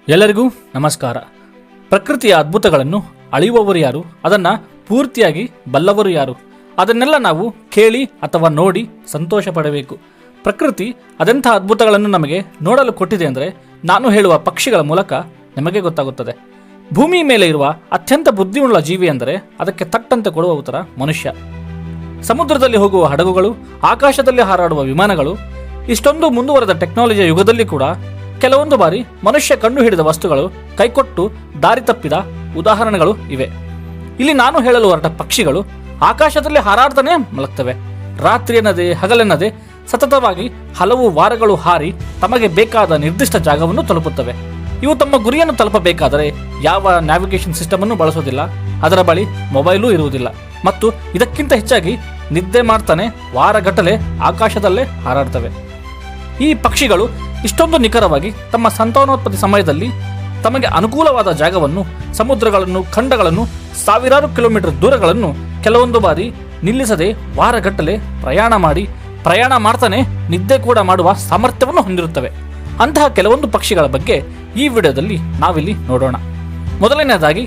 ಎಲ್ಲರಿಗೂ ನಮಸ್ಕಾರ. ಪ್ರಕೃತಿಯ ಅದ್ಭುತಗಳನ್ನು ಅಳೆಯುವವರು ಯಾರು? ಅದನ್ನು ಪೂರ್ತಿಯಾಗಿ ಬಲ್ಲವರು ಯಾರು? ಅದನ್ನೆಲ್ಲ ನಾವು ಕೇಳಿ ಅಥವಾ ನೋಡಿ ಸಂತೋಷ ಪಡಬೇಕು. ಪ್ರಕೃತಿ ಅದೆಂಥ ಅದ್ಭುತಗಳನ್ನು ನಮಗೆ ನೋಡಲು ಕೊಟ್ಟಿದೆ ಅಂದರೆ ನಾನು ಹೇಳುವ ಪಕ್ಷಿಗಳ ಮೂಲಕ ನಮಗೆ ಗೊತ್ತಾಗುತ್ತದೆ. ಭೂಮಿ ಮೇಲೆ ಇರುವ ಅತ್ಯಂತ ಬುದ್ಧಿಯುಳ್ಳ ಜೀವಿ ಅಂದರೆ ಅದಕ್ಕೆ ತಟ್ಟಂತೆ ಕೊಡುವ ಉತ್ತರ ಮನುಷ್ಯ. ಸಮುದ್ರದಲ್ಲಿ ಹೋಗುವ ಹಡಗುಗಳು, ಆಕಾಶದಲ್ಲಿ ಹಾರಾಡುವ ವಿಮಾನಗಳು, ಇಷ್ಟೊಂದು ಮುಂದುವರೆದ ಟೆಕ್ನಾಲಜಿಯ ಯುಗದಲ್ಲಿ ಕೂಡ ಕೆಲವೊಂದು ಬಾರಿ ಮನುಷ್ಯ ಕಂಡು ಹಿಡಿದ ವಸ್ತುಗಳು ಕೈಕೊಟ್ಟು ದಾರಿ ತಪ್ಪಿದ ಉದಾಹರಣೆಗಳು ಇವೆ. ಇಲ್ಲಿ ನಾನು ಹೇಳಲು ಹೊರಟ ಪಕ್ಷಿಗಳು ಆಕಾಶದಲ್ಲಿ ಹಾರಾಡ್ತಾನೆ ಮಲಗ್ತವೆ. ರಾತ್ರಿ ಎನ್ನದೆ ಹಗಲೆನ್ನದೆ ಸತತವಾಗಿ ಹಲವು ವಾರಗಳು ಹಾರಿ ತಮಗೆ ಬೇಕಾದ ನಿರ್ದಿಷ್ಟ ಜಾಗವನ್ನು ತಲುಪುತ್ತವೆ. ಇವು ತಮ್ಮ ಗುರಿಯನ್ನು ತಲುಪಬೇಕಾದರೆ ಯಾವ ನ್ಯಾವಿಗೇಷನ್ ಸಿಸ್ಟಮ್ ಅನ್ನು ಬಳಸೋದಿಲ್ಲ, ಅದರ ಬಳಿ ಮೊಬೈಲೂ ಇರುವುದಿಲ್ಲ, ಮತ್ತು ಇದಕ್ಕಿಂತ ಹೆಚ್ಚಾಗಿ ನಿದ್ದೆ ಮಾಡ್ತಾನೆ ವಾರಗಟ್ಟಲೆ ಆಕಾಶದಲ್ಲೇ ಹಾರಾಡ್ತವೆ. ಈ ಪಕ್ಷಿಗಳು ಇಷ್ಟೊಂದು ನಿಖರವಾಗಿ ತಮ್ಮ ಸಂತಾನೋತ್ಪತ್ತಿ ಸಮಯದಲ್ಲಿ ತಮಗೆ ಅನುಕೂಲವಾದ ಜಾಗವನ್ನು, ಸಮುದ್ರಗಳನ್ನು, ಖಂಡಗಳನ್ನು, ಸಾವಿರಾರು ಕಿಲೋಮೀಟರ್ ದೂರಗಳನ್ನು ಕೆಲವೊಂದು ಬಾರಿ ನಿಲ್ಲಿಸದೆ ವಾರಗಟ್ಟಲೆ ಪ್ರಯಾಣ ಮಾಡ್ತಾನೆ ನಿದ್ದೆ ಕೂಡ ಮಾಡುವ ಸಾಮರ್ಥ್ಯವನ್ನು ಹೊಂದಿರುತ್ತವೆ. ಅಂತಹ ಕೆಲವೊಂದು ಪಕ್ಷಿಗಳ ಬಗ್ಗೆ ಈ ವಿಡಿಯೋದಲ್ಲಿ ನಾವಿಲ್ಲಿ ನೋಡೋಣ. ಮೊದಲನೆಯದಾಗಿ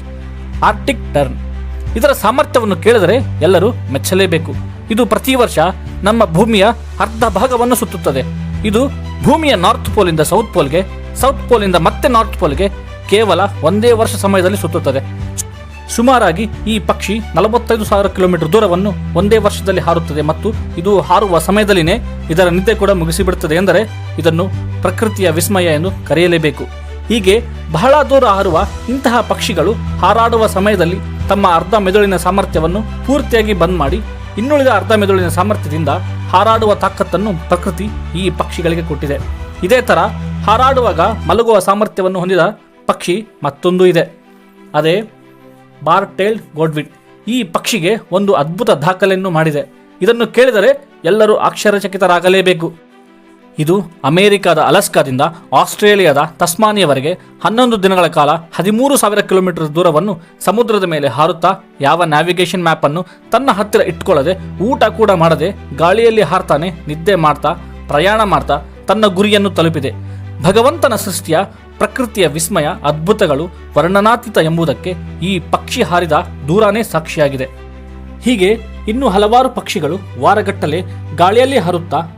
ಆರ್ಟಿಕ್ ಟರ್ನ್. ಇದರ ಸಾಮರ್ಥ್ಯವನ್ನು ಕೇಳಿದರೆ ಎಲ್ಲರೂ ಮೆಚ್ಚಲೇಬೇಕು. ಇದು ಪ್ರತಿ ವರ್ಷ ನಮ್ಮ ಭೂಮಿಯ ಅರ್ಧ ಭಾಗವನ್ನು ಸುತ್ತುತ್ತದೆ. ಇದು ಭೂಮಿಯ ನಾರ್ತ್ ಪೋಲಿಂದ ಸೌತ್ ಪೋಲ್ಗೆ, ಸೌತ್ ಪೋಲಿಂದ ಮತ್ತೆ ನಾರ್ತ್ ಪೋಲ್ಗೆ ಕೇವಲ ಒಂದೇ ವರ್ಷ ಸಮಯದಲ್ಲಿ ಸುತ್ತುತ್ತದೆ. ಸುಮಾರಾಗಿ ಈ ಪಕ್ಷಿ 45,000 ಕಿಲೋಮೀಟರ್ ದೂರವನ್ನು ಒಂದೇ ವರ್ಷದಲ್ಲಿ ಹಾರುತ್ತದೆ ಮತ್ತು ಇದು ಹಾರುವ ಸಮಯದಲ್ಲಿನೇ ಇದರ ನಿದ್ದೆ ಕೂಡ ಮುಗಿಸಿಬಿಡುತ್ತದೆ ಎಂದರೆ ಇದನ್ನು ಪ್ರಕೃತಿಯ ವಿಸ್ಮಯ ಎಂದು ಕರೆಯಲೇಬೇಕು. ಹೀಗೆ ಬಹಳ ದೂರ ಹಾರುವ ಇಂತಹ ಪಕ್ಷಿಗಳು ಹಾರಾಡುವ ಸಮಯದಲ್ಲಿ ತಮ್ಮ ಅರ್ಧ ಮೆದುಳಿನ ಸಾಮರ್ಥ್ಯವನ್ನು ಪೂರ್ತಿಯಾಗಿ ಬಂದ್ ಮಾಡಿ ಇನ್ನುಳಿದ ಅರ್ಧ ಮೆದುಳಿನ ಸಾಮರ್ಥ್ಯದಿಂದ ಹಾರಾಡುವ ತಾಕತ್ತನ್ನು ಪ್ರಕೃತಿ ಈ ಪಕ್ಷಿಗಳಿಗೆ ಕೊಟ್ಟಿದೆ. ಇದೇ ಥರ ಹಾರಾಡುವಾಗ ಮಲಗುವ ಸಾಮರ್ಥ್ಯವನ್ನು ಹೊಂದಿದ ಪಕ್ಷಿ ಮತ್ತೊಂದು ಇದೆ, ಅದೇ ಬಾರ್-ಟೇಲ್ಡ್ ಗೋಡ್ವಿನ್. ಈ ಪಕ್ಷಿಗೆ ಒಂದು ಅದ್ಭುತ ದಾಖಲೆಯನ್ನು ಮಾಡಿದೆ. ಇದನ್ನು ಕೇಳಿದರೆ ಎಲ್ಲರೂ ಆಶ್ಚರ್ಯಚಕಿತರಾಗಲೇಬೇಕು. ಇದು ಅಮೆರಿಕದ ಅಲಾಸ್ಕಾದಿಂದ ಆಸ್ಟ್ರೇಲಿಯಾದ ತಸ್ಮಾನಿಯವರೆಗೆ 11 ದಿನಗಳ ಕಾಲ 13,000 ಕಿಲೋಮೀಟರ್ ದೂರವನ್ನು ಸಮುದ್ರದ ಮೇಲೆ ಹಾರುತ್ತಾ ಯಾವ ನ್ಯಾವಿಗೇಷನ್ ಮ್ಯಾಪ್ ಅನ್ನು ತನ್ನ ಹತ್ತಿರ ಇಟ್ಕೊಳ್ಳದೆ, ಊಟ ಕೂಡ ಮಾಡದೆ ಗಾಳಿಯಲ್ಲಿ ಹಾರ್ತಾನೆ ನಿದ್ದೆ ಮಾಡ್ತಾ ಪ್ರಯಾಣ ಮಾಡ್ತಾ ತನ್ನ ಗುರಿಯನ್ನು ತಲುಪಿದೆ. ಭಗವಂತನ ಸೃಷ್ಟಿಯ ಪ್ರಕೃತಿಯ ವಿಸ್ಮಯ, ಅದ್ಭುತಗಳು ವರ್ಣನಾತೀತ ಎಂಬುದಕ್ಕೆ ಈ ಪಕ್ಷಿ ಹಾರಿದ ದೂರನೇ ಸಾಕ್ಷಿಯಾಗಿದೆ. ಹೀಗೆ ಇನ್ನೂ ಹಲವಾರು ಪಕ್ಷಿಗಳು ವಾರಗಟ್ಟಲೆ ಗಾಳಿಯಲ್ಲಿ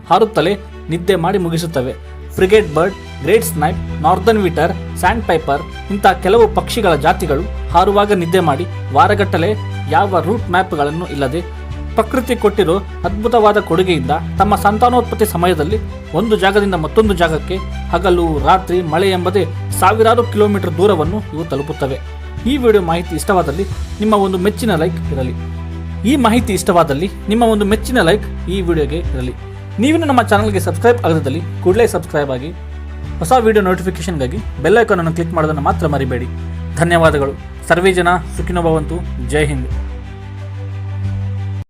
ಹಾರುತ್ತಲೇ ನಿದ್ದೆ ಮಾಡಿ ಮುಗಿಸುತ್ತವೆ. Frigate bird, great snipe, northern wheatear, sandpiper ಇಂಥ ಕೆಲವು ಪಕ್ಷಿಗಳ ಜಾತಿಗಳು ಹಾರುವಾಗ ನಿದ್ದೆ ಮಾಡಿ ವಾರಗಟ್ಟಲೆ ಯಾವ ರೂಟ್ ಮ್ಯಾಪ್ಗಳನ್ನು ಇಲ್ಲದೆ ಪ್ರಕೃತಿ ಕೊಟ್ಟಿರೋ ಅದ್ಭುತವಾದ ಕೊಡುಗೆಯಿಂದ ತಮ್ಮ ಸಂತಾನೋತ್ಪತ್ತಿ ಸಮಯದಲ್ಲಿ ಒಂದು ಜಾಗದಿಂದ ಮತ್ತೊಂದು ಜಾಗಕ್ಕೆ ಹಗಲು ರಾತ್ರಿ ಮಳೆ ಎಂಬುದೇ ಸಾವಿರಾರು ಕಿಲೋಮೀಟರ್ ದೂರವನ್ನು ಇವು ತಲುಪುತ್ತವೆ. ಈ ವಿಡಿಯೋ ಮಾಹಿತಿ ಇಷ್ಟವಾದಲ್ಲಿ ನಿಮ್ಮ ಒಂದು ಮೆಚ್ಚಿನ ಲೈಕ್ ಇರಲಿ. ಈ ವಿಡಿಯೋಗೆ ಇರಲಿ. ನೀವಿನ್ನು ನಮ್ಮ ಚಾನಲ್ಗೆ ಸಬ್ಸ್ಕ್ರೈಬ್ ಆಗದಿದ್ದಲ್ಲಿ ಕೂಡಲೇ ಸಬ್ಸ್ಕ್ರೈಬ್ ಆಗಿ. ಹೊಸ ವಿಡಿಯೋ ನೋಟಿಫಿಕೇಶನ್ಗಾಗಿ ಬೆಲ್ ಐಕಾನ್ ಅನ್ನು ಕ್ಲಿಕ್ ಮಾಡೋದನ್ನು ಮಾತ್ರ ಮರಿಬೇಡಿ. ಧನ್ಯವಾದಗಳು. ಸರ್ವೇ ಜನ ಸುಖಿನೋ ಭವಂತು. ಜೈ ಹಿಂದ್.